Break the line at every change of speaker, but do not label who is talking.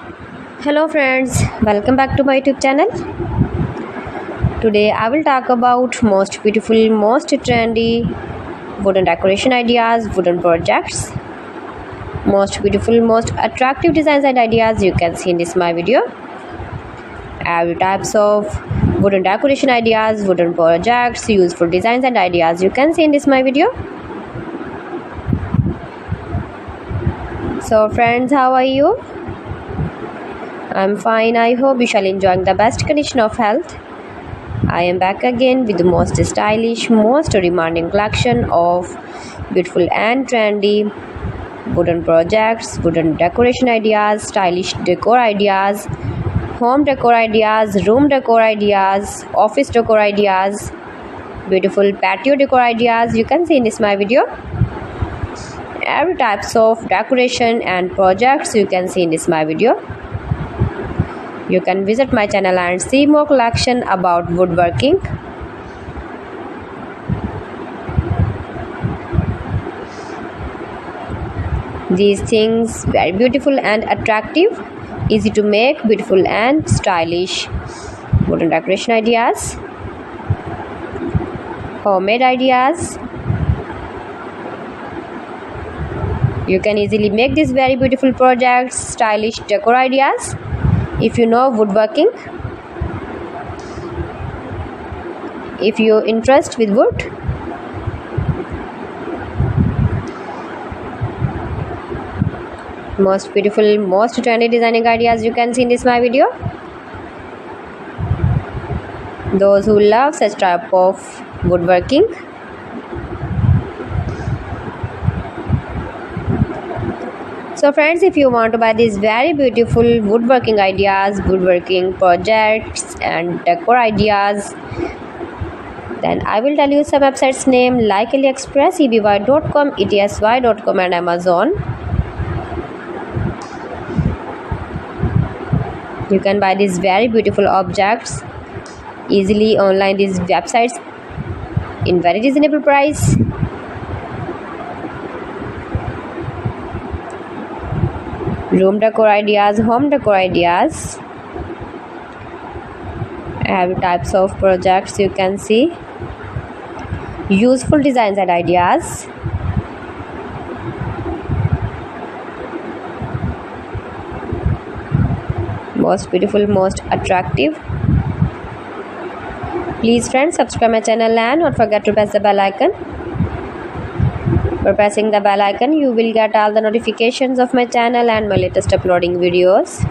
Hello friends, welcome back to my YouTube channel. Today I will talk about most beautiful, most trendy wooden decoration ideas, wooden projects, most beautiful, most attractive designs and ideas you can see in this my video. Every types of wooden decoration ideas, wooden projects, useful designs and ideas you can see in this my video. So friends, how are you? I'm fine. I hope you shall enjoying the best condition of health. I am back again with the most stylish, most demanding collection of beautiful and trendy wooden projects, wooden decoration ideas, stylish decor ideas, home decor ideas, room decor ideas, office decor ideas, beautiful patio decor ideas you can see in this my video. Every types of decoration and projects you can see in this my video. You can visit my channel and see more collection about woodworking. These things very beautiful and attractive, easy to make, beautiful and stylish wooden decoration ideas, homemade ideas. You can easily make these very beautiful projects, stylish decor ideas. If you know woodworking, if you interest with wood, most beautiful, most trendy designing ideas you can see in this my video. Those who love such type of woodworking, so friends, if you want to buy these very beautiful woodworking ideas, woodworking projects and decor ideas, then I will tell you some websites name like AliExpress, eby.com, etsy.com and Amazon. You can buy these very beautiful objects easily online, these websites in very reasonable price. Room decor ideas, home decor ideas, every types of projects you can see, useful designs and ideas, most beautiful, most attractive. Please friends, subscribe my channel and don't forget to press the bell icon. For pressing the bell icon, you will get all the notifications of my channel and my latest uploading videos.